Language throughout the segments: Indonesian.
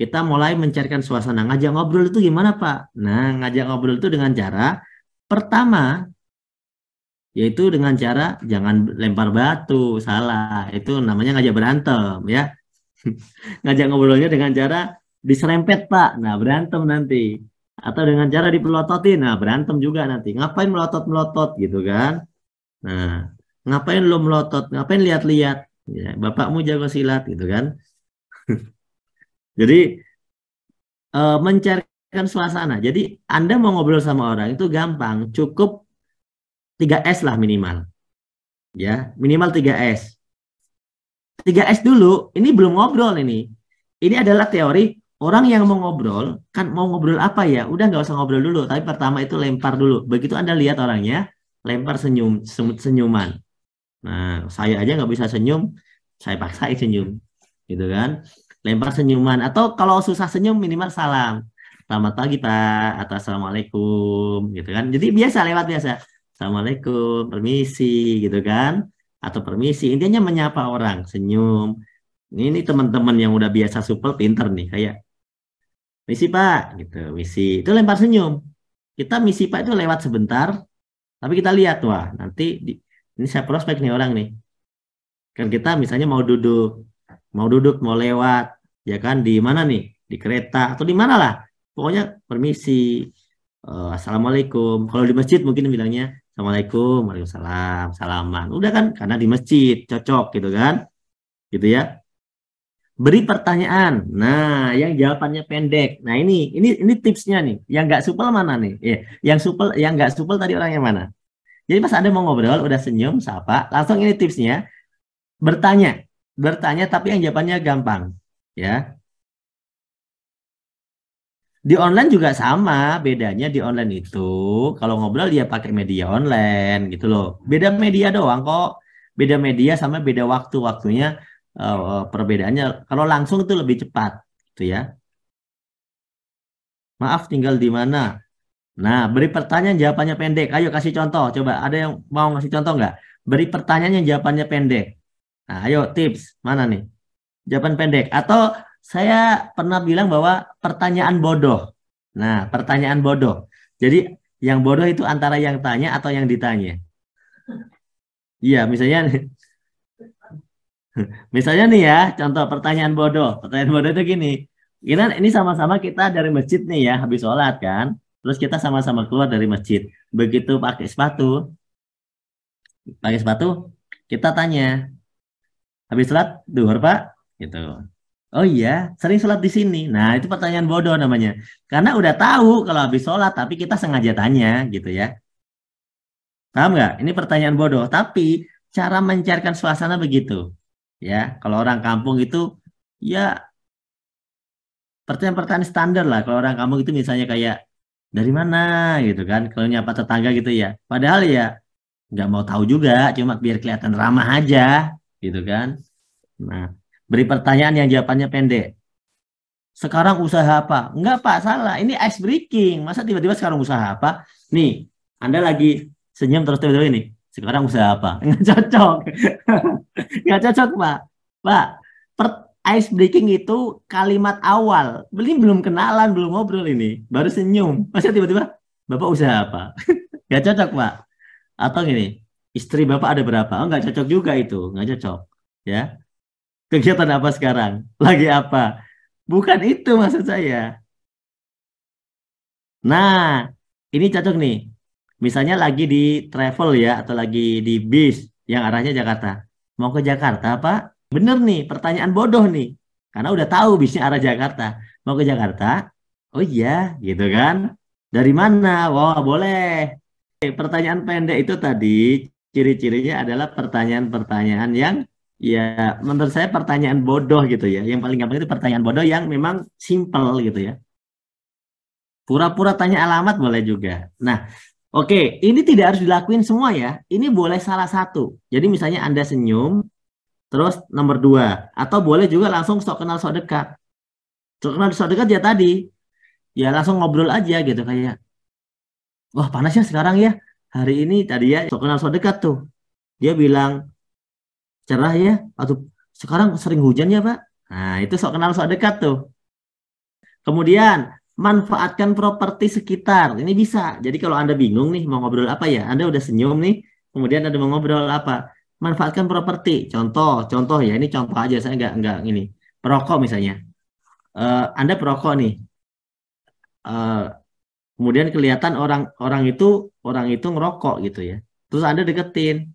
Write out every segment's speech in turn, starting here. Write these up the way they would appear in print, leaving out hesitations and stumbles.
kita mulai mencairkan suasana. Ngajak ngobrol itu gimana, Pak? Nah, ngajak ngobrol itu dengan cara pertama, yaitu dengan cara jangan lempar batu, salah. Itu namanya ngajak berantem, ya. Ngajak ngobrolnya dengan cara diserempet, Pak. Nah, berantem nanti. Atau dengan cara dipelototin. Nah, berantem juga nanti. Ngapain melotot-melotot gitu kan? Nah, ngapain lo melotot? Ngapain lihat-lihat? Ya, bapakmu jago silat gitu kan? Jadi mencairkan suasana. Jadi Anda mau ngobrol sama orang itu gampang, cukup 3S lah minimal. Ya, minimal 3S. 3S dulu, ini belum ngobrol ini. Ini adalah teori orang yang mau ngobrol, kan mau ngobrol apa ya? Udah nggak usah ngobrol dulu, tapi pertama itu lempar dulu. Begitu Anda lihat orangnya, lempar senyuman. Nah, saya aja nggak bisa senyum, saya paksain senyum, gitu kan? Lempar senyuman atau kalau susah senyum minimal salam. Selamat pagi Pak, atau Assalamualaikum, gitu kan? Jadi biasa lewat biasa. Assalamualaikum, permisi, gitu kan? Atau permisi, intinya menyapa orang, senyum. Ini teman-teman yang udah biasa supel pinter nih, kayak misi Pak, gitu, misi. Itu lempar senyum. Kita misi Pak itu lewat sebentar, tapi kita lihat wah nanti ini saya prospek nih orang nih. Kan kita misalnya mau duduk, mau lewat, ya kan di mana nih? Di kereta atau di mana lah. Pokoknya permisi, assalamualaikum. Kalau di masjid mungkin bilangnya assalamualaikum, waalaikumsalam, salaman. Udah kan? Karena di masjid cocok gitu kan? Gitu ya. Beri pertanyaan. Nah, yang jawabannya pendek. Nah, ini tipsnya nih. Yang nggak supel mana nih? Yang nggak supel tadi orangnya mana? Jadi pas Anda mau ngobrol, udah senyum, sapa, langsung ini tipsnya. Bertanya, bertanya tapi yang jawabannya gampang, ya. Di online juga sama, bedanya di online itu kalau ngobrol dia pakai media online gitu loh. Beda media doang kok. Beda media sama beda waktunya perbedaannya. Kalau langsung itu lebih cepat, gitu ya. Maaf tinggal di mana? Nah, beri pertanyaan jawabannya pendek. Ayo kasih contoh. Coba ada yang mau ngasih contoh nggak? Beri pertanyaan yang jawabannya pendek. Nah, ayo tips mana nih? Jawaban pendek. Atau saya pernah bilang bahwa pertanyaan bodoh. Nah, pertanyaan bodoh. Jadi yang bodoh itu antara yang tanya atau yang ditanya. Iya, misalnya misalnya nih ya, contoh pertanyaan bodoh. Pertanyaan bodoh itu gini. Ini sama-sama kita dari masjid nih ya, habis sholat kan. Terus kita sama-sama keluar dari masjid. Begitu pakai sepatu, kita tanya, habis sholat duhur Pak? Gitu. Oh iya, sering sholat di sini. Nah, itu pertanyaan bodoh namanya. Karena udah tahu kalau habis sholat, tapi kita sengaja tanya gitu ya. Paham nggak? Ini pertanyaan bodoh. Tapi cara mencairkan suasana begitu. Ya, kalau orang kampung itu ya pertanyaan-pertanyaan standar lah. Kalau orang kampung itu misalnya kayak dari mana gitu kan. Kalau nyapa tetangga gitu ya. Padahal ya nggak mau tahu juga, cuma biar kelihatan ramah aja gitu kan. Nah, beri pertanyaan yang jawabannya pendek. Sekarang usaha apa? Enggak Pak, salah. Ini ice breaking. Masa tiba-tiba sekarang usaha apa? Nih, Anda lagi senyum terus tiba-tiba ini. Sekarang usaha apa? Enggak cocok. Enggak cocok Pak. Pak, per ice breaking itu kalimat awal. Belum kenalan, belum ngobrol ini. Baru senyum. Masa tiba-tiba, Bapak usaha apa? Enggak cocok Pak. Atau gini, istri Bapak ada berapa? Oh, enggak cocok juga itu. Enggak cocok. Ya. Kegiatan apa sekarang? Lagi apa? Bukan itu maksud saya. Nah, ini cocok nih. Misalnya lagi di travel ya, atau lagi di bis yang arahnya Jakarta. Mau ke Jakarta, Pak? Bener nih, pertanyaan bodoh nih. Karena udah tahu bisnya arah Jakarta. Mau ke Jakarta? Oh iya, gitu kan? Dari mana? Wah, boleh. Pertanyaan pendek itu tadi, ciri-cirinya adalah pertanyaan-pertanyaan yang, ya, menurut saya pertanyaan bodoh gitu ya. Yang paling gampang itu pertanyaan bodoh yang memang simple gitu ya. Pura-pura tanya alamat boleh juga. Nah, oke, ini tidak harus dilakuin semua ya. Ini boleh salah satu. Jadi misalnya Anda senyum, terus nomor dua. Atau boleh juga langsung sok kenal sok dekat. Sok kenal sok dekat ya tadi. Ya langsung ngobrol aja gitu kayak, wah panasnya sekarang ya. Hari ini tadi ya sok kenal sok dekat tuh. Dia bilang cerah ya. Atau sekarang sering hujan ya Pak. Nah itu sok kenal sok dekat tuh. Kemudian manfaatkan properti sekitar. Ini bisa. Jadi kalau Anda bingung nih mau ngobrol apa ya, Anda udah senyum nih, kemudian Anda mau ngobrol apa? Manfaatkan properti. Contoh ya, ini contoh aja, saya nggak ini. Perokok misalnya. Anda perokok nih. Eh, Kemudian kelihatan orang itu ngerokok gitu ya. Terus Anda deketin.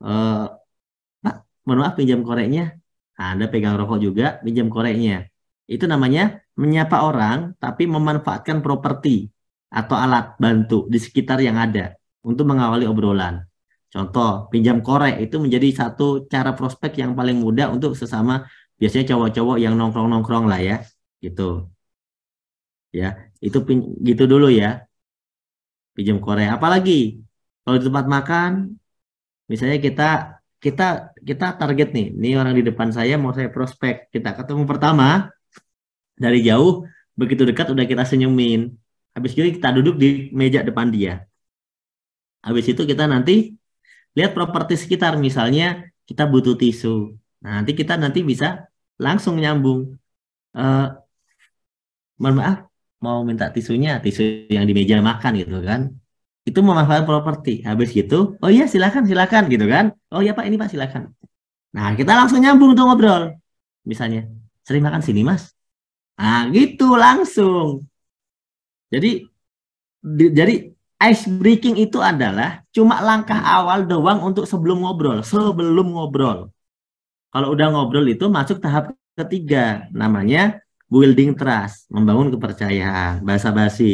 Eh, Pak, mohon maaf pinjam koreknya. Nah, Anda pegang rokok juga, pinjam koreknya. Itu namanya menyapa orang, tapi memanfaatkan properti atau alat bantu di sekitar yang ada untuk mengawali obrolan. Contoh, pinjam korek itu menjadi satu cara prospek yang paling mudah untuk sesama biasanya cowok-cowok yang nongkrong-nongkrong lah ya, gitu. Ya, itu gitu dulu ya, pinjam korek. Apalagi kalau di tempat makan, misalnya kita kita target nih, ini orang di depan saya mau saya prospek. Kita ketemu pertama dari jauh, begitu dekat udah kita senyumin. Habis itu kita duduk di meja depan dia. Habis itu kita nanti lihat properti sekitar, misalnya kita butuh tisu. Nah, nanti kita bisa langsung nyambung. Eh, Mohon maaf, mau minta tisunya, tisu yang di meja makan gitu kan. Itu memanfaatkan properti. Habis gitu, oh iya silakan silakan gitu kan. Oh iya Pak, ini Pak silakan. Nah, kita langsung nyambung tuh ngobrol. Misalnya, sering makan sini, Mas. Nah, gitu langsung. Jadi jadi ice breaking itu adalah cuma langkah awal doang untuk sebelum ngobrol, sebelum ngobrol. Kalau udah ngobrol itu masuk tahap ketiga, namanya building trust, membangun kepercayaan, basa-basi.